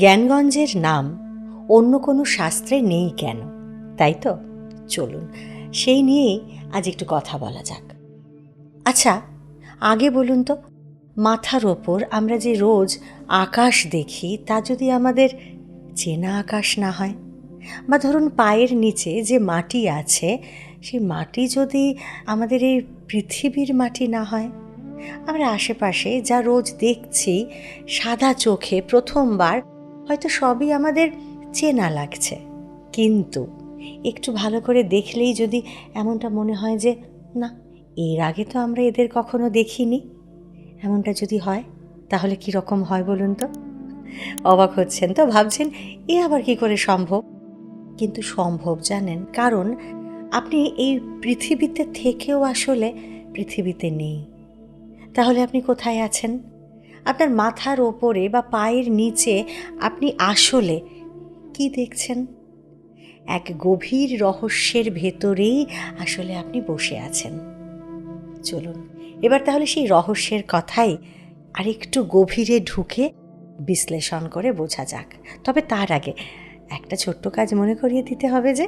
জ্ঞানগঞ্জের নাম অন্য কোনো শাস্ত্রে নেই কেন, তাই তো? চলুন সেই নিয়েই আজ একটু কথা বলা যাক। আচ্ছা, আগে বলুন তো, মাথার ওপর আমরা যে রোজ আকাশ দেখি তা যদি আমাদের চেনা আকাশ না হয়, বা ধরুন পায়ের নিচে যে মাটি আছে সেই মাটি যদি আমাদের এই পৃথিবীর মাটি না হয়, আমরা আশেপাশে যা রোজ দেখছি সাদা চোখে প্রথমবার হয়তো সবই আমাদের চেনা লাগছে, কিন্তু একটু ভালো করে দেখলেই যদি এমনটা মনে হয় যে না, এর আগে তো আমরা এদের কখনো দেখিনি, এমনটা যদি হয় তাহলে কি রকম হয় বলুন তো? অবাক হচ্ছেন তো, ভাবছেন এ আবার কি করে সম্ভব? কিন্তু সম্ভব জানেন, কারণ আপনি এই পৃথিবীতে থেকেও আসলে পৃথিবীতে নেই। তাহলে আপনি কোথায় আছেন? আপনার মাথার ওপরে বা পায়ের নিচে আপনি আসলে কি দেখছেন? এক গভীর রহস্যের ভেতরেই আসলে আপনি বসে আছেন। চলুন এবার তাহলে সেই রহস্যের কথাই আরেকটু গভীরে ঢুকে বিশ্লেষণ করে বোঝা যাক। তবে তার আগে একটা ছোট্ট কাজ মনে করিয়ে দিতে হবে, যে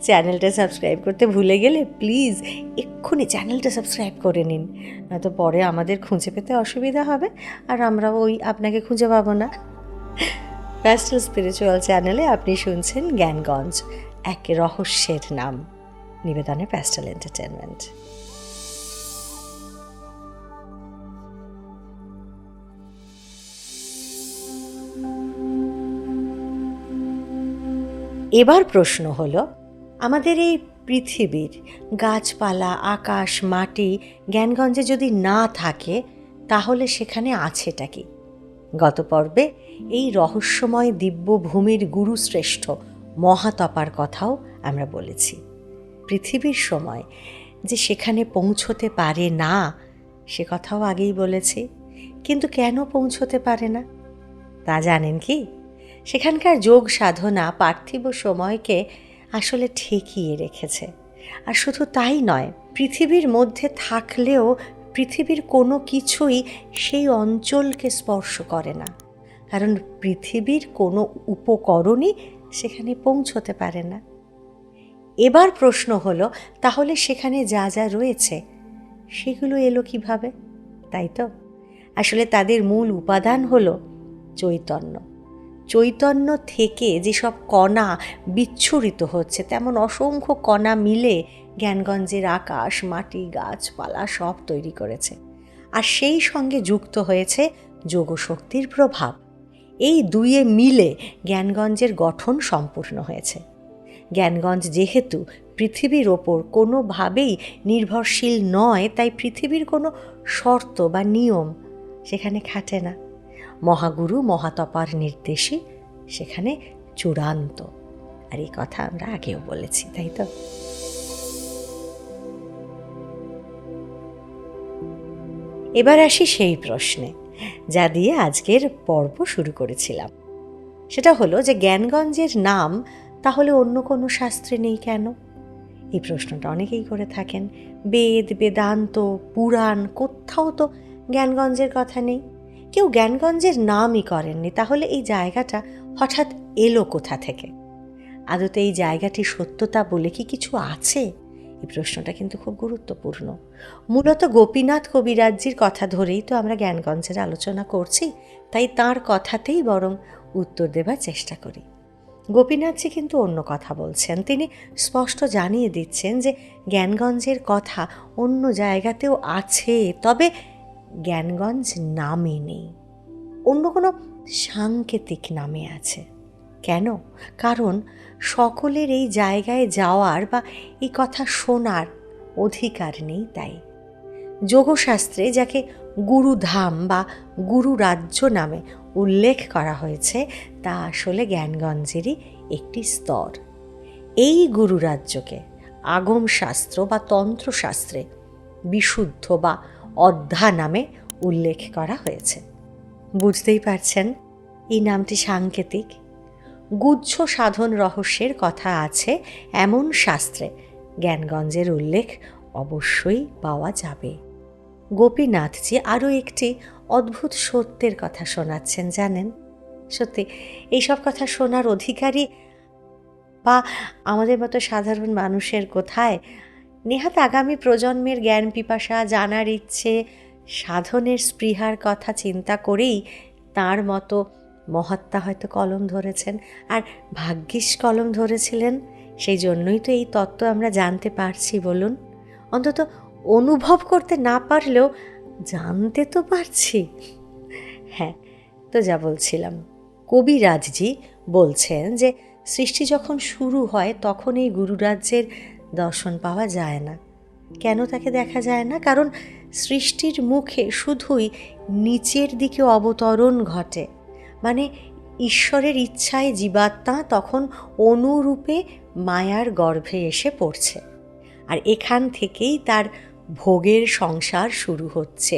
চ্যানেলটা সাবস্ক্রাইব করতে ভুলে গেলে প্লিজ এক্ষুনি চ্যানেলটা সাবস্ক্রাইব করে নিন, নয়তো পরে আমাদের খুঁজে পেতে অসুবিধা হবে আর আমরাও আপনাকে খুঁজে পাবো না। প্যাস্টেল স্পিরিচুয়াল চ্যানেলে আপনি শুনছেন জ্ঞানগঞ্জ, এক রহস্যের নাম, নিবেদনে প্যাস্টেল এন্টারটেনমেন্ট। এবার প্রশ্ন হলো, আমাদের এই পৃথিবীর গাছপালা, আকাশ, মাটি জ্ঞানগঞ্জে যদি না থাকে তাহলে সেখানে আছেটা কি? গত পর্বে এই রহস্যময় দিব্যভূমির গুরুশ্রেষ্ঠ মহাতপার কথাও আমরা বলেছি। পৃথিবীর সময় যে সেখানে পৌঁছতে পারে না সে কথাও আগেই বলেছি। কিন্তু কেন পৌঁছতে পারে না তা জানেন কি? সেখানকার যোগ সাধনা পার্থিব সময়কে আসলে ঠেকিয়ে রেখেছে। আর শুধু তাই নয়, পৃথিবীর মধ্যে থাকলেও পৃথিবীর কোনো কিছুই সেই অঞ্চলকে স্পর্শ করে না, কারণ পৃথিবীর কোনো উপকরণই সেখানে পৌঁছতে পারে না। এবার প্রশ্ন হলো, তাহলে সেখানে যা যা রয়েছে সেগুলো এলো কিভাবে? তাই তো, আসলে তাদের মূল উপাদান হলো চৈতন্য। চৈতন্য থেকে যেসব কণা বিচ্ছুরিত হচ্ছে, তেমন অসংখ্য কণা মিলে জ্ঞানগঞ্জের আকাশ, মাটি, গাছপালা সব তৈরি করেছে। আর সেই সঙ্গে যুক্ত হয়েছে যোগশক্তির প্রভাব। এই দুয়ে মিলে জ্ঞানগঞ্জের গঠন সম্পূর্ণ হয়েছে। জ্ঞানগঞ্জ যেহেতু পৃথিবীর ওপর কোনোভাবেই নির্ভরশীল নয়, তাই পৃথিবীর কোনো শর্ত বা নিয়ম সেখানে খাটে না। মহাগুরু মহাতপার নির্দেশই সেখানে চূড়ান্ত। আর এই কথা আমরা আগেও বলেছি, তাই তো? এবার আসি সেই প্রশ্নে যা দিয়ে আজকের পর্ব শুরু করেছিলাম। সেটা হলো যে জ্ঞানগঞ্জের নাম তাহলে অন্য কোনো শাস্ত্রে নেই কেন? এই প্রশ্নটা অনেকেই করে থাকেন। বেদ, বেদান্ত, পুরাণ কোথাও তো জ্ঞানগঞ্জের কথা নেই। কেউ জ্ঞানগঞ্জের নামই করেননি, তাহলে এই জায়গাটা হঠাৎ এলো কোথা থেকে? আদতে এই জায়গাটির সত্যতা বলে কি কিছু আছে? এই প্রশ্নটা কিন্তু খুব গুরুত্বপূর্ণ। মূলত গোপীনাথ কবিরাজজির কথা ধরেই তো আমরা জ্ঞানগঞ্জের আলোচনা করছি, তাই তাঁর কথাতেই বরং উত্তর দেবার চেষ্টা করি। গোপীনাথজি কিন্তু অন্য কথা বলছেন। তিনি স্পষ্ট জানিয়ে দিচ্ছেন যে জ্ঞানগঞ্জের কথা অন্য জায়গাতেও আছে, তবে জ্ঞানগঞ্জ নামে নেই, অন্য কোনো সাংকেতিক নামে আছে। কেন? কারণ সকলের এই জায়গায় যাওয়ার বা এই কথা শোনার অধিকার নেই। তাই যোগশাস্ত্রে যাকে গুরুধাম বা গুরু রাজ্য নামে উল্লেখ করা হয়েছে তা আসলে জ্ঞানগঞ্জেরই একটি স্তর। এই গুরু রাজ্যকে আগম শাস্ত্র বা তন্ত্রশাস্ত্রে বিশুদ্ধ বা অধ্যা নামে উল্লেখ করা হয়েছে। বুঝতেই পারছেন এই নামটি সাংকেতিক। গুহ্য সাধন রহস্যের কথা আছে এমন শাস্ত্রে জ্ঞানগঞ্জের উল্লেখ অবশ্যই পাওয়া যাবে। গোপীনাথজি আরও একটি অদ্ভুত সত্যের কথা শোনাচ্ছেন, জানেন? সত্যি এইসব কথা শোনার অধিকারী বা আমাদের মতো সাধারণ মানুষের কোথায়? নেহাত আগামী প্রজন্মের জ্ঞান পিপাসা, জানার ইচ্ছে, সাধনের স্পৃহার কথা চিন্তা করেই তার মতো মহাত্মা হয়তো কলম ধরেছেন। আর ভাগ্যিস কলম ধরেছিলেন, সেই জন্যই তো এই তত্ত্ব আমরা জানতে পারছি বলুন। অন্তত অনুভব করতে না পারলেও জানতে তো পারছি। হ্যাঁ, তো যা বলছিলাম, কবিরাজজি বলছেন যে সৃষ্টি যখন শুরু হয় তখন এই গুরুরাজ্যের দর্শন পাওয়া যায় না। কেন তাকে দেখা যায় না? কারণ সৃষ্টির মুখে শুধুই নিচের দিকে অবতরণ ঘটে। মানে ঈশ্বরের ইচ্ছায় জীবাত্মা তখন অনুরূপে মায়ার গর্ভে এসে পড়ছে, আর এখান থেকেই তার ভোগের সংসার শুরু হচ্ছে।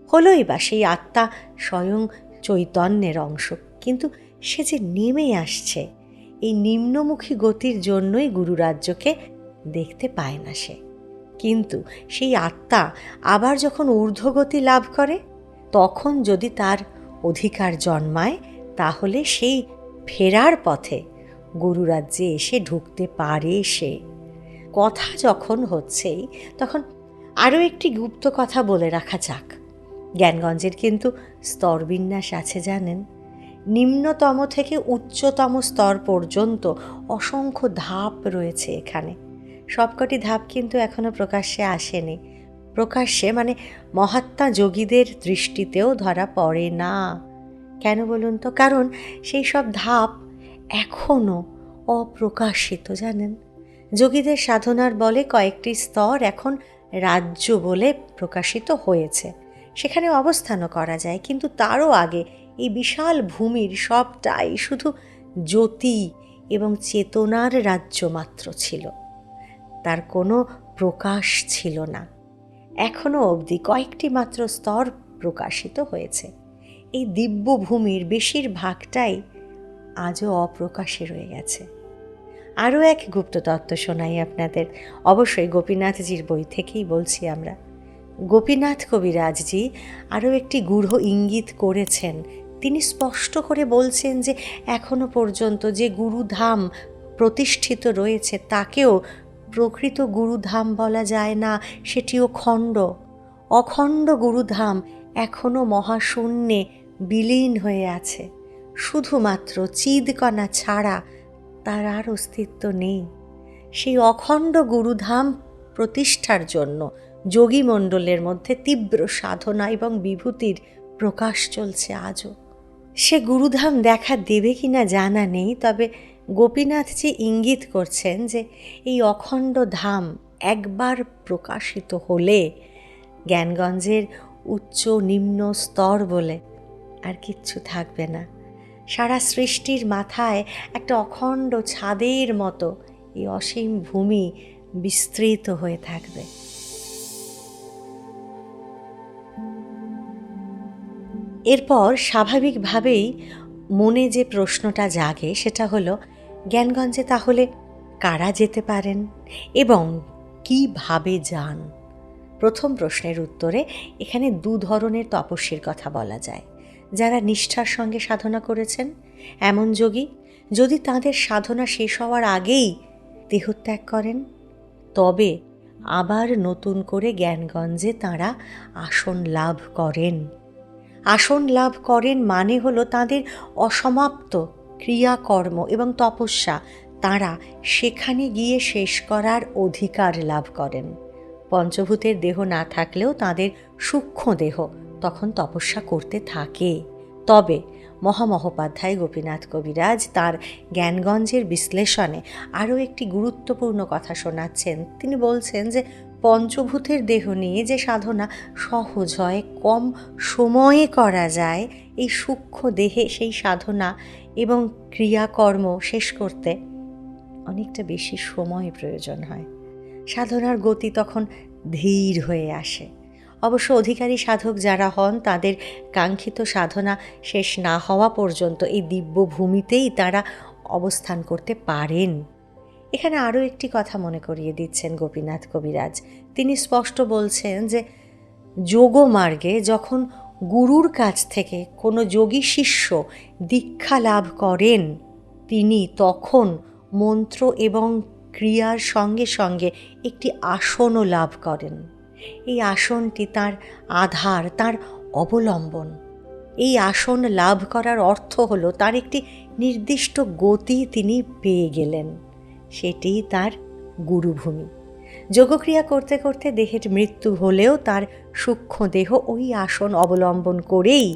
হলোই বা সেই আত্মা স্বয়ং চৈতন্যের অংশ, কিন্তু সে যে নেমে আসছে, এই নিম্নমুখী গতির জন্যই গুরুরাজ্যকে দেখতে পায় না সে। কিন্তু সেই আত্মা আবার যখন ঊর্ধ্বগতি লাভ করে, তখন যদি তার অধিকার জন্মায়, তাহলে সেই ফেরার পথে গুরুরাজ্যে এসে ঢুকতে পারে সে। কথা যখন হচ্ছেই, তখন আরও একটি গুপ্ত কথা বলে রাখা যাক। জ্ঞানগঞ্জের কিন্তু স্তরবিন্যাস আছে জানেন। নিম্নতম থেকে উচ্চতম স্তর পর্যন্ত অসংখ্য ধাপ রয়েছে এখানে। সবকটি ধাপ কিন্তু এখনো প্রকাশ্যে আসেনি। প্রকাশ্যে মানে মহাত্মা যোগীদের দৃষ্টিতেও ধরা পড়ে না। কেন বলুন তো? কারণ সেই সব ধাপ এখনও অপ্রকাশিত জানেন। যোগীদের সাধনার বলে কয়েকটি স্তর এখন রাজ্য বলে প্রকাশিত হয়েছে, সেখানে অবস্থানও করা যায়। কিন্তু তারও আগে এই বিশাল ভূমির সবটাই শুধু জ্যোতি এবং চেতনার রাজ্য মাত্র ছিল, তার কোনো প্রকাশ ছিল না। এখনও অবধি কয়েকটি মাত্র স্তর প্রকাশিত হয়েছে। এই দিব্য ভূমির বেশিরভাগটাই আজও অপ্রকাশে রয়ে গেছে। আরও এক গুপ্ততত্ত্ব শোনাই আপনাদের, অবশ্যই গোপীনাথজির বই থেকেই বলছি আমরা। গোপীনাথ কবিরাজজি আরও একটি গূঢ় ইঙ্গিত করেছেন। তিনি স্পষ্ট করে বলছেন যে এখনো পর্যন্ত যে গুরুধাম প্রতিষ্ঠিত রয়েছে তাকেও প্রকৃত গুরুধাম বলা যায় না, সেটিও খণ্ড। অখণ্ড গুরুধাম এখনও মহাশূন্যে বিলীন হয়ে আছে। শুধুমাত্র চিদকণা ছাড়া তার আর অস্তিত্ব নেই। সেই অখণ্ড গুরুধাম প্রতিষ্ঠার জন্য যোগীমণ্ডলের মধ্যে তীব্র সাধনা এবং বিভূতির প্রকাশ চলছে আজও। সে গুরুধাম দেখা দেবে কিনা জানা নেই, তবে গোপীনাথজি ইঙ্গিত করছেন যে এই অখণ্ড ধাম একবার প্রকাশিত হলে জ্ঞানগঞ্জের উচ্চ নিম্ন স্তর বলে আর কিচ্ছু থাকবে না। সারা সৃষ্টির মাথায় একটা অখণ্ড ছাদের মতো এই অসীম ভূমি বিস্তৃত হয়ে থাকবে। এরপর স্বাভাবিকভাবেই মনে যে প্রশ্নটা জাগে সেটা হলো, জ্ঞানগঞ্জে তাহলে কারা যেতে পারেন এবং কিভাবে যান? প্রথম প্রশ্নের উত্তরে এখানে দু ধরনের তপস্বীর কথা বলা যায়। যারা নিষ্ঠার সঙ্গে সাধনা করেছেন, এমন যোগী যদি তাঁদের সাধনা শেষ হওয়ার আগেই দেহত্যাগ করেন, তবে আবার নতুন করে জ্ঞানগঞ্জে তাঁরা আসন লাভ করেন। আসন লাভ করেন মানে হলো তাঁদের অসমাপ্ত ক্রিয়াকর্ম এবং তপস্যা তাঁরা সেখানে গিয়ে শেষ করার অধিকার লাভ করেন। পঞ্চভূতের দেহ না থাকলেও তাঁদের সূক্ষ্ম দেহ তখন তপস্যা করতে থাকে। তবে মহামহোপাধ্যায় গোপীনাথ কবিরাজ তাঁর জ্ঞানগঞ্জের বিশ্লেষণে আরও একটি গুরুত্বপূর্ণ কথা শোনাচ্ছেন। তিনি বলছেন যে পঞ্চভূতের দেহ নিয়ে যে সাধনা সহজ হয়, কম সময়ে করা যায়, এই সূক্ষ্ম দেহে সেই সাধনা এবং ক্রিয়াকর্ম শেষ করতে অনেকটা বেশি সময় প্রয়োজন হয়। সাধনার গতি তখন ধীর হয়ে আসে। অবশ্য অধিকারী সাধক যারা হন, তাদের কাঙ্ক্ষিত সাধনা শেষ না হওয়া পর্যন্ত এই দিব্য ভূমিতেই তারা অবস্থান করতে পারেন। এখানে আরও একটি কথা মনে করিয়ে দিচ্ছেন গোপীনাথ কবিরাজ। তিনি স্পষ্ট বলছেন যে যোগমার্গে যখন গুরুর কাছ থেকে কোনো যোগী শিষ্য দীক্ষা লাভ করেন, তিনি তখন মন্ত্র এবং ক্রিয়ার সঙ্গে সঙ্গে একটি আসনও লাভ করেন। এই আসনটি তার আধার, তার অবলম্বন। এই আসন লাভ করার অর্থ হলো তার একটি নির্দিষ্ট গতি তিনি পেয়ে গেলেন, সেটিই তার গুরুভূমি। যোগক্রিয়া করতে করতে দেহের মৃত্যু হলেও তার সূক্ষ্ম দেহ ওই আসন অবলম্বন করেই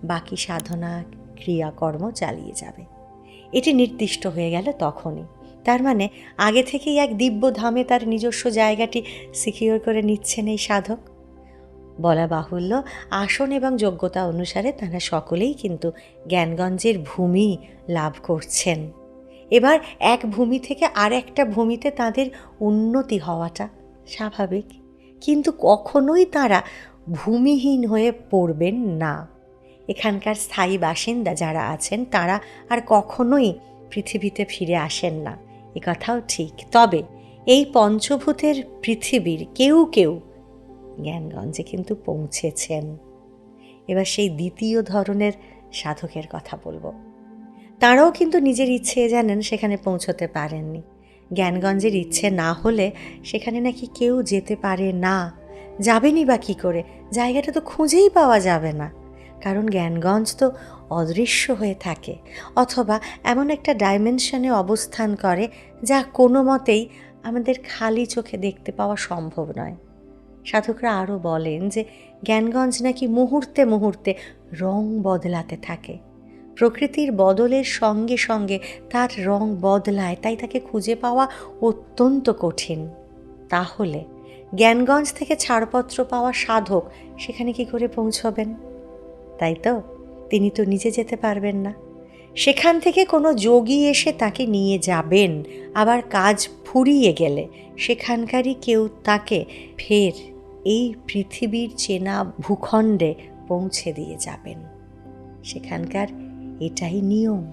বাকি সাধনা ক্রিয়াকর্ম চালিয়ে যাবে। এটি নির্দিষ্ট হয়ে গেল তখনই। তার মানে আগে থেকেই এক দিব্য ধামে তার নিজস্ব জায়গাটি সিকিউর করে নিচ্ছেন এই সাধক। বলা বাহুল্য, আসন এবং যোগ্যতা অনুসারে তারা সকলেই কিন্তু জ্ঞানগঞ্জের ভূমি লাভ করছেন। এবার এক ভূমি থেকে আর একটা ভূমিতে তাদের উন্নতি হওয়াটা স্বাভাবিক, কিন্তু কখনোই তারা ভূমিহীন হয়ে পড়বেন না। এখানকার স্থায়ী বাসিন্দা যারা আছেন তারা আর কখনোই পৃথিবীতে ফিরে আসেন না, এ কথাও ঠিক। তবে এই পঞ্চভূতের পৃথিবীর কেউ কেউ জ্ঞানগঞ্জে কিন্তু পৌঁছেছেন। এবার সেই দ্বিতীয় ধরনের সাধকের কথা বলবো। তাঁরাও কিন্তু নিজের ইচ্ছে জানেন সেখানে পৌঁছতে পারেননি। জ্ঞানগঞ্জের ইচ্ছে না হলে সেখানে নাকি কেউ যেতে পারে না। যাবেনই বা কী করে? জায়গাটা তো খুঁজেই পাওয়া যাবে না, কারণ জ্ঞানগঞ্জ তো অদৃশ্য হয়ে থাকে, অথবা এমন একটা ডাইমেনশনে অবস্থান করে যা কোনো মতেই আমাদের খালি চোখে দেখতে পাওয়া সম্ভব নয়। সাধকরা আরও বলেন যে জ্ঞানগঞ্জ নাকি মুহূর্তে মুহূর্তে রং বদলাতে থাকে। প্রকৃতির বদলের সঙ্গে সঙ্গে তার রং বদলায়, তাই তাকে খুঁজে পাওয়া অত্যন্ত কঠিন। তাহলে জ্ঞানগঞ্জ থেকে ছাড়পত্র পাওয়া সাধক সেখানে কি করে পৌঁছবেন? তাই তো, তিনি তো নিজে যেতে পারবেন না। সেখান থেকে কোনো যোগী এসে তাকে নিয়ে যাবেন। আবার কাজ ফুরিয়ে গেলে সেখানকারই কেউ তাকে ফের এই পৃথিবীর চেনা ভূখণ্ডে পৌঁছে দিয়ে যাবেন। সেখানকার এটাই নিয়ম।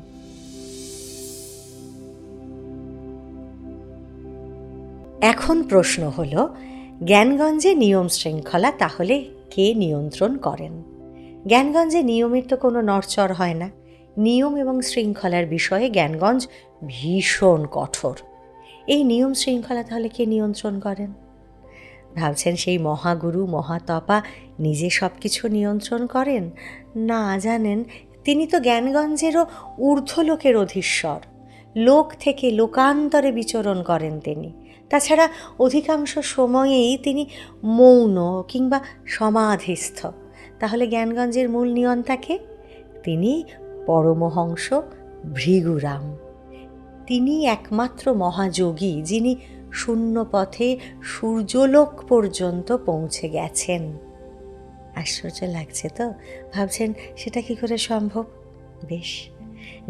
এখন প্রশ্ন হলো, জ্ঞানগঞ্জে নিয়ম শৃঙ্খলা তাহলে কে নিয়ন্ত্রণ করেন? জ্ঞানগঞ্জে নিয়মের তো কোনো নড়চড় হয় না। নিয়ম এবং শৃঙ্খলার বিষয়ে জ্ঞানগঞ্জ ভীষণ কঠোর। এই নিয়ম শৃঙ্খলা তাহলে কে নিয়ন্ত্রণ করেন? ভাবছেন সেই মহাগুরু মহাতপা নিজে সব কিছু নিয়ন্ত্রণ করেন? না, জানেন, তিনি তো জ্ঞানগঞ্জেরও ঊর্ধ্বলোকের অধীশ্বর। লোক থেকে লোকান্তরে বিচরণ করেন তিনি। তাছাড়া অধিকাংশ সময়েই তিনি মৌন কিংবা সমাধিস্থ। তাহলে জ্ঞানগঞ্জের মূল নিয়ন্তাকে? তিনি পরমহংস ভৃগুরাম। তিনি একমাত্র মহাযোগী যিনি শূন্য পথে সূর্যলোক পর্যন্ত পৌঁছে গেছেন। আশ্চর্য লাগছে তো? ভাবছেন সেটা কি করে সম্ভব? বেশ,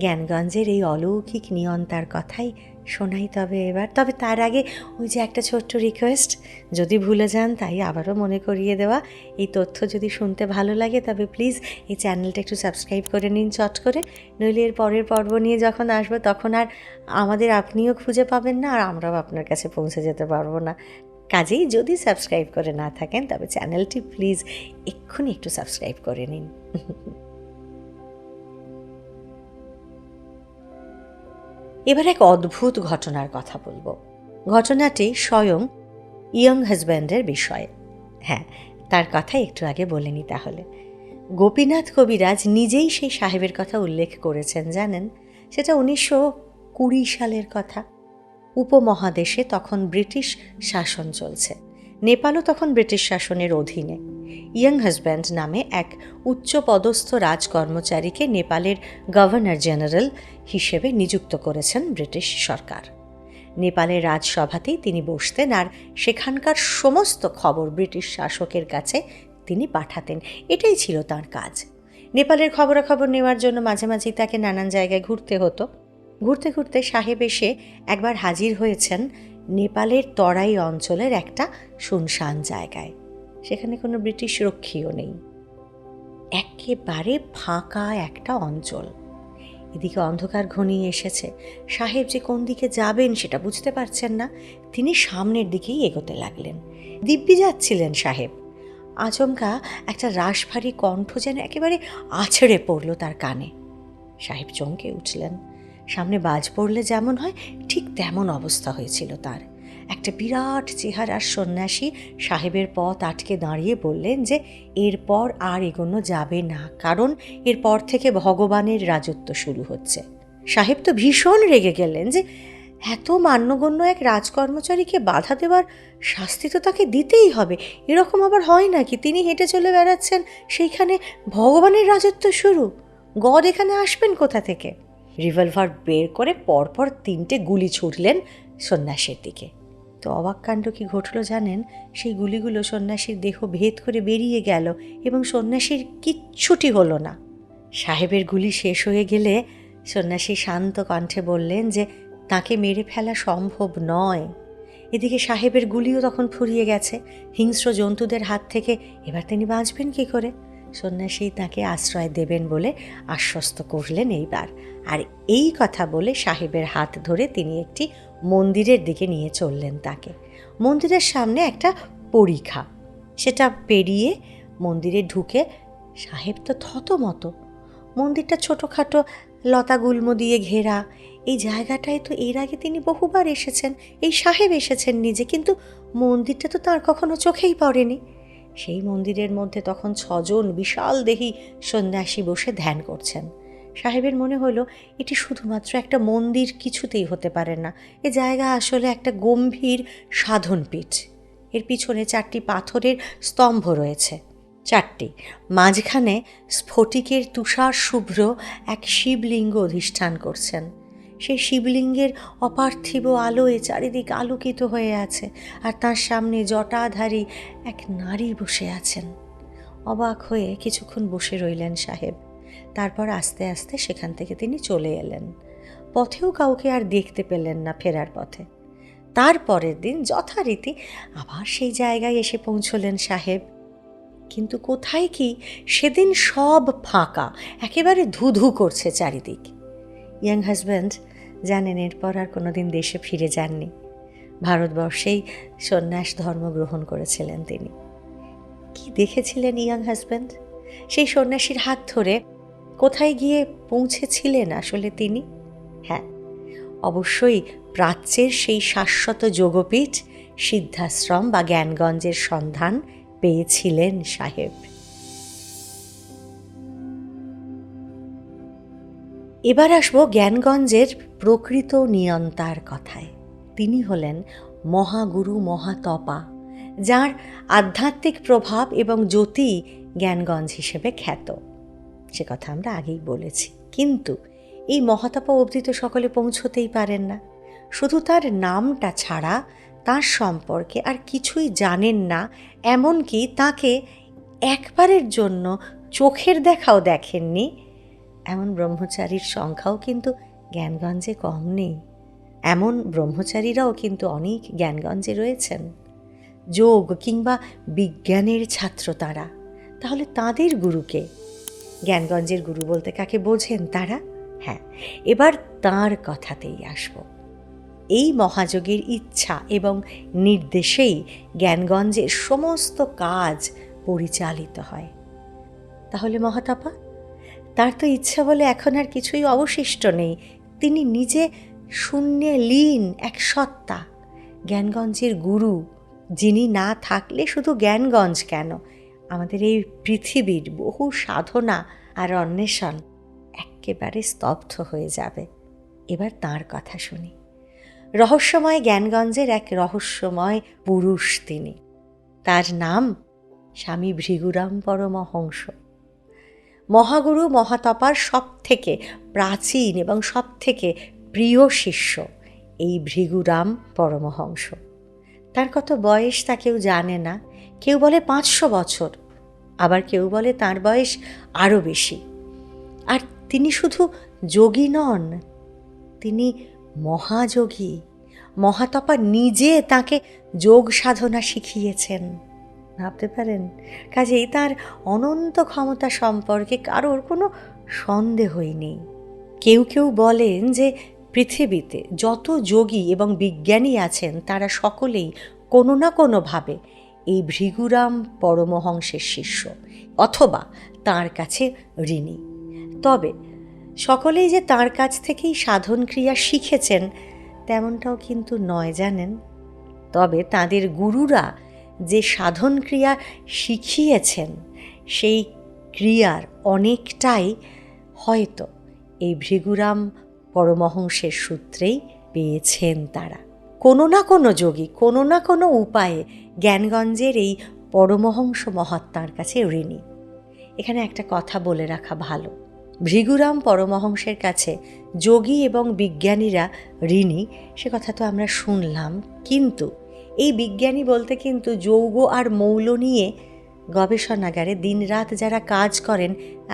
জ্ঞানগঞ্জের এই অলৌকিক নিয়ন্তার কথাই শোনাই তবে তার আগে ওই যে একটা ছোট্ট রিকোয়েস্ট, যদি ভুলে যান তাই আবারও মনে করিয়ে দেওয়া। এই তথ্য যদি শুনতে ভালো লাগে তবে প্লিজ এই চ্যানেলটা একটু সাবস্ক্রাইব করে নিন চট করে, নইলে এর পরের পর্ব নিয়ে যখন আসবো তখন আর আমাদের আপনিও খুঁজে পাবেন না, আর আমরাও আপনার কাছে পৌঁছে যেতে পারবো না। কাজেই যদি সাবস্ক্রাইব করে না থাকেন তবে চ্যানেলটি প্লিজ এক্ষুনি একটু সাবস্ক্রাইব করে নিন। এবার এক অদ্ভুত ঘটনার কথা বলবো। ঘটনাটি স্বয়ং ইয়ং হাজব্যান্ডের বিষয়ে। হ্যাঁ, তার কথা একটু আগে বলেনি। তাহলে গোপীনাথ কবিরাজ নিজেই সেই সাহেবের কথা উল্লেখ করেছেন, জানেন? সেটা 1920 সালের কথা। উপমহাদেশে তখন ব্রিটিশ শাসন চলছে। নেপালও তখন ব্রিটিশ শাসনের অধীনে। ইয়ং হাজব্যান্ড নামে এক উচ্চপদস্থ রাজকর্মচারীকে নেপালের গভর্নর জেনারেল হিসেবে নিযুক্ত করেছেন ব্রিটিশ সরকার। নেপালের রাজসভাতেই তিনি বসতেন আর সেখানকার সমস্ত খবর ব্রিটিশ শাসকের কাছে তিনি পাঠাতেন। এটাই ছিল তার কাজ। নেপালের খবরাখবর নেওয়ার জন্য মাঝে মাঝেই তাকে নানান জায়গায় ঘুরতে হতো। ঘুরতে ঘুরতে সাহেব এসে একবার হাজির হয়েছেন নেপালের তরাই অঞ্চলের একটা শুনশান জায়গায়। সেখানে কোনো ব্রিটিশ রক্ষীও নেই, একেবারে ফাঁকা একটা অঞ্চল। এদিকে অন্ধকার ঘনিয়ে এসেছে। সাহেব যে কোন দিকে যাবেন সেটা বুঝতে পারছেন না। তিনি সামনের দিকেই এগোতে লাগলেন। দিব্যি যাচ্ছিলেন সাহেব। আচমকা একটা রাশভারী কণ্ঠ যেন একেবারে আছড়ে পড়ল তার কানে। সাহেব চমকে উঠলেন। সামনে বাজ পড়লে যেমন হয় ঠিক তেমন অবস্থা হয়েছিল তার। একটা বিরাট চেহারার সন্ন্যাসী সাহেবের পথ আটকে দাঁড়িয়ে বললেন যে এরপর আর এগোনো যাবে না, কারণ এরপর থেকে ভগবানের রাজত্ব শুরু হচ্ছে। সাহেব তো ভীষণ রেগে গেলেন যে এত মান্যগণ্য এক রাজকর্মচারীকে বাধা দেওয়ার শাস্তি তো তাকে দিতেই হবে। এরকম আবার হয় নাকি? তিনি হেঁটে চলে বেড়াচ্ছেন, সেইখানে ভগবানের রাজত্ব শুরু। গড এখানে আসবেন কোথা থেকে? রিভলভার বের করে পরপর 3টে গুলি ছুড়লেন সন্ন্যাসীর দিকে। তো অবাক কাণ্ড কি ঘটল জানেন? সেই গুলিগুলো সন্ন্যাসীর দেহ ভেদ করে বেরিয়ে গেল এবং সন্ন্যাসীর কিচ্ছুটি হলো না। সাহেবের গুলি শেষ হয়ে গেলে সন্ন্যাসী শান্ত কণ্ঠে বললেন যে তাকে মেরে ফেলা সম্ভব নয়। এদিকে সাহেবের গুলিও তখন ফুরিয়ে গেছে হিংস্র জন্তুদের হাত থেকে। এবার তিনি বাঁচবেন কী করে? সন্ন্যাসী তাকে আশ্রয় দেবেন বলে আশ্বস্ত করলেন এইবার। আর এই কথা বলে সাহেবের হাত ধরে তিনি একটি মন্দিরের দিকে নিয়ে চললেন তাকে। মন্দিরের সামনে একটা পরিখা, সেটা পেরিয়ে মন্দিরে ঢুকে সাহেব তো থতমত। মন্দিরটা ছোটোখাটো লতাগুল্ম দিয়ে ঘেরা। এই জায়গাটায় তো এর আগে তিনি বহুবার এসেছেন, এই সাহেব এসেছেন নিজে, কিন্তু মন্দিরটা তো তার কখনো চোখেই পড়েনি। সেই মন্দিরের মধ্যে তখন 6জন বিশাল দেহী সন্ন্যাসী বসে ধ্যান করছেন। সাহেবের মনে হলো এটি শুধুমাত্র একটা মন্দির কিছুতেই হতে পারে না। এ জায়গা আসলে একটা গম্ভীর সাধনপীঠ। এর পিছনে 4টি পাথরের স্তম্ভ রয়েছে, 4টি। মাঝখানে স্ফটিকের তুষার শুভ্র এক শিবলিঙ্গ অধিষ্ঠান করছেন। সেই শিবলিঙ্গের অপার্থিব আলোয় চারিদিক আলোকিত হয়ে আছে, আর তার সামনে জটাধারী এক নারী বসে আছেন। অবাক হয়ে কিছুক্ষণ বসে রইলেন সাহেব। তারপর আস্তে আস্তে সেখান থেকে তিনি চলে এলেন। পথেও কাউকে আর দেখতে পেলেন না ফেরার পথে। তারপরের দিন যথারীতি আবার সেই জায়গায় এসে পৌঁছলেন সাহেব। কিন্তু কোথায় কি, সেদিন সব ফাঁকা, একেবারে ধুধু করছে চারিদিক। ইয়াং হাজব্যান্ড জানেন এরপর আর কোনোদিন দেশে ফিরে যাননি। ভারতবর্ষেই সন্ন্যাস ধর্ম গ্রহণ করেছিলেন তিনি। কি দেখেছিলেন ইয়াং হাজব্যান্ড? সেই সন্ন্যাসীর হাত ধরে কোথায় গিয়ে পৌঁছেছিলেন আসলে তিনি? হ্যাঁ, অবশ্যই প্রাচ্যের সেই শাশ্বত যোগপীঠ সিদ্ধাশ্রম বা জ্ঞানগঞ্জের সন্ধান পেয়েছিলেন সাহেব। এবার আসবো জ্ঞানগঞ্জের প্রকৃত নিয়ন্তার কথায়। তিনি হলেন মহাগুরু মহাতপা, যার আধ্যাত্মিক প্রভাব এবং জ্যোতি জ্ঞানগঞ্জ হিসেবে খ্যাত। সে কথা আমরা আগেই বলেছি। কিন্তু এই মহাতপা অবধি তো সকলে পৌঁছতেই পারেন না। শুধু তার নামটা ছাড়া তার সম্পর্কে আর কিছুই জানেন না, এমনকি তাকে একবারের জন্য চোখের দেখাও দেখেননি এমন ব্রহ্মচারীর সংখ্যাও কিন্তু জ্ঞানগঞ্জে কম নেই। এমন ব্রহ্মচারীরাও কিন্তু অনেক জ্ঞানগঞ্জে রয়েছেন। যোগ কিংবা বিজ্ঞানের ছাত্র তারা। তাহলে তাদের গুরুকে, জ্ঞানগঞ্জের গুরু বলতে কাকে বোঝেন তারা? হ্যাঁ, এবার তাঁর কথাতেই আসব। এই মহাযোগীর ইচ্ছা এবং নির্দেশেই জ্ঞানগঞ্জের সমস্ত কাজ পরিচালিত হয়। তাহলে মহাতপা, তার তো ইচ্ছা বলে এখন আর কিছুই অবশিষ্ট নেই। তিনি নিজে শূন্যে লীন এক সত্তা, জ্ঞানগঞ্জের গুরু, যিনি না থাকলে শুধু জ্ঞানগঞ্জ কেন, আমাদের এই পৃথিবীর বহু সাধনা আর অন্বেষণ একেবারে স্তব্ধ হয়ে যাবে। এবার তাঁর কথা শুনি। রহস্যময় জ্ঞানগঞ্জের এক রহস্যময় পুরুষ তিনি। তার নাম স্বামী ভৃগুরাম পরমহংস। মহাগুরু মহাতপার সব থেকে প্রাচীন এবং সব থেকে প্রিয় শিষ্য এই ভৃগুরাম পরমহংস। তার কত বয়স তা কেউ জানে না। কেউ বলে 500 বছর, আবার কেউ বলে তার বয়স আরও বেশি। আর তিনি শুধু যোগী নন, তিনি মহাযোগী। মহাতপা নিজে তাকে যোগ সাধনা শিখিয়েছেন। ভাবতে পারেন? কাজেই তার অনন্ত ক্ষমতা সম্পর্কে কারোর কোনো সন্দেহই নেই। কেউ কেউ বলেন যে পৃথিবীতে যত যোগী এবং বিজ্ঞানী আছেন তারা সকলেই কোনো না কোনোভাবে এই ভৃগুরাম পরমহংসের শিষ্য অথবা তাঁর কাছে ঋণী। তবে সকলেই যে তাঁর কাছ থেকেই সাধন ক্রিয়া শিখেছেন তেমনটাও কিন্তু নয়, জানেন। তবে তাঁদের গুরুরা যে সাধন ক্রিয়া শিখিয়েছেন সেই ক্রিয়ার অনেকটাই হয়তো এই ভৃগুরাম পরমহংসের সূত্রেই পেয়েছেন তারা। কোনো না কোনো যোগী কোনো না কোনো উপায়ে জ্ঞানগঞ্জের এই পরমহংস মহাত্মার কাছে ঋণী। এখানে একটা কথা বলে রাখা ভালো, ভৃগুরাম পরমহংসের কাছে যোগী এবং বিজ্ঞানীরা ঋণী সে কথা তো আমরা শুনলাম, কিন্তু এই বিজ্ঞানী বলতে কিন্তু যৌগ আর মৌল নিয়ে গবেষণাগারে দিনরাত যারা কাজ করেন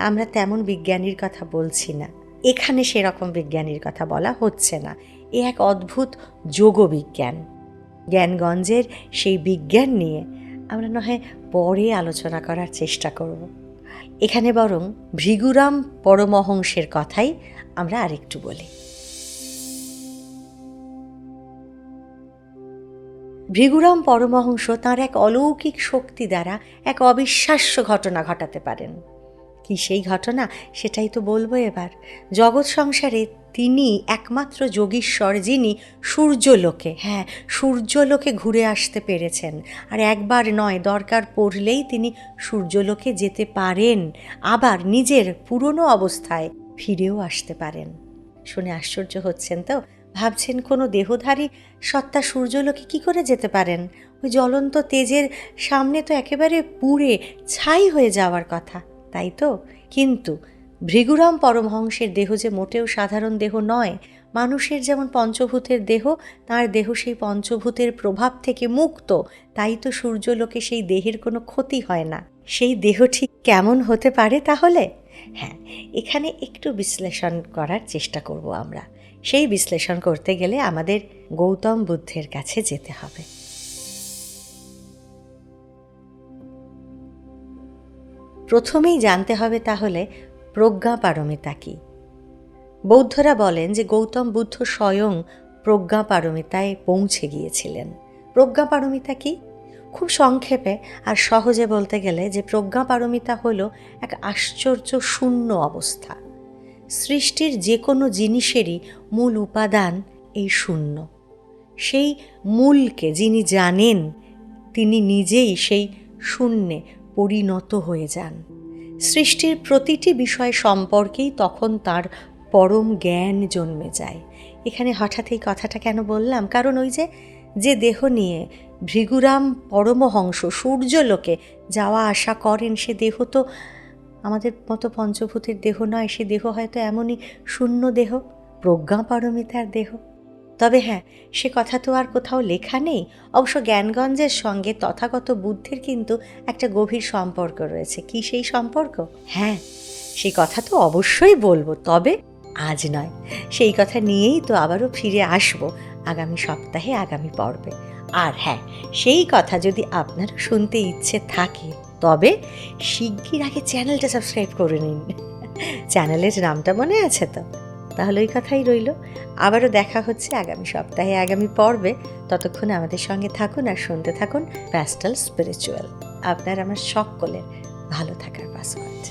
আমরা তেমন বিজ্ঞানীর কথা বলছি না। এখানে সেরকম বিজ্ঞানীর কথা বলা হচ্ছে না। এ এক অদ্ভুত যোগবিজ্ঞান। জ্ঞানগঞ্জের সেই বিজ্ঞান নিয়ে আমরা নয় পরে আলোচনা করার চেষ্টা করব। এখানে বরং ভৃগুরাম পরমহংসের কথাই আমরা আরেকটু বলি। ভৃগুরাম পরমহংস তাঁর এক অলৌকিক শক্তি দ্বারা এক অবিশ্বাস্য ঘটনা ঘটাতে পারেন। কি সেই ঘটনা সেটাই তো বলবো এবার। জগৎ সংসারে তিনি একমাত্র যোগীশ্বর যিনি সূর্যলোকে, সূর্যলোকে ঘুরে আসতে পেরেছেন। আর একবার নয়, দরকার পড়লেই তিনি সূর্যলোকে যেতে পারেন, আবার নিজের পুরনো অবস্থায় ফিরেও আসতে পারেন। শুনে আশ্চর্য হচ্ছেন তো, ভাবছেন কোনো দেহধারী সত্তা সূর্যলোকে কি করে যেতে পারেন? ওই জ্বলন্ত তেজের সামনে তো একেবারে পুড়ে ছাই হয়ে যাওয়ার কথা, তাই তো? কিন্তু ভৃগুরাম পরমহংসের দেহ যে মোটেও সাধারণ দেহ নয়। মানুষের যেমন পঞ্চভূতের দেহ, তার দেহ সেই পঞ্চভূতের প্রভাব থেকে মুক্ত, তাই তো সূর্যলোকে সেই দেহের কোনো ক্ষতি হয় না। সেই দেহ ঠিক কেমন হতে পারে তাহলে? এখানে একটু বিশ্লেষণ করার চেষ্টা করব আমরা। সেই বিশ্লেষণ করতে গেলে আমাদের গৌতম বুদ্ধের কাছে যেতে হবে। প্রথমেই জানতে হবে তাহলে প্রজ্ঞাপারমিতা কি। বৌদ্ধরা বলেন যে গৌতম বুদ্ধ স্বয়ং প্রজ্ঞাপারমিতায় পৌঁছে গিয়েছিলেন। প্রজ্ঞাপারমিতা কি? খুব সংক্ষেপে আর সহজে বলতে গেলে যে প্রজ্ঞাপারমিতা হলো এক আশ্চর্য শূন্য অবস্থা। সৃষ্টির যে কোনো জিনিসেরই মূল উপাদান এই শূন্য। সেই মূলকে যিনি জানেন তিনি নিজেই সেই শূন্যে পরিণত হয়ে যান। সৃষ্টির প্রতিটি বিষয় সম্পর্কেই তখন তার পরম জ্ঞান জন্মে যায়। এখানে হঠাৎ এই কথাটা কেন বললাম? কারণ ওই যে দেহ নিয়ে ভৃগুরাম পরমহংস সূর্যলোকে যাওয়া আসা করেন, সে দেহ তো আমাদের মতো পঞ্চভূতের দেহ নয়। সে দেহ হয়তো এমনই শূন্য দেহ, প্রজ্ঞাপারমিতার দেহ। তবে সে কথা তো আর কোথাও লেখা নেই। অবশ্য জ্ঞানগঞ্জের সঙ্গে তথাগত বুদ্ধের কিন্তু একটা গভীর সম্পর্ক রয়েছে। কি সেই সম্পর্ক? সেই কথা তো অবশ্যই বলবো, তবে আজ নয়। সেই কথা নিয়েই তো আবারও ফিরে আসবো আগামী সপ্তাহে, আগামী পর্বে। আর সেই কথা যদি আপনারও শুনতে ইচ্ছে থাকে তবে শিগগির আগে চ্যানেলটা সাবস্ক্রাইব করে নিন। চ্যানেলের নামটা মনে আছে তো? তাহলে ওই কথাই রইল। আবারও দেখা হচ্ছে আগামী সপ্তাহে, আগামী পর্বে। ততক্ষণ আমাদের সঙ্গে থাকুন আর শুনতে থাকুন প্যাস্টেল স্পিরিচুয়াল। আপনার আমার সকলের ভালো থাকার পাসওয়ার্ড।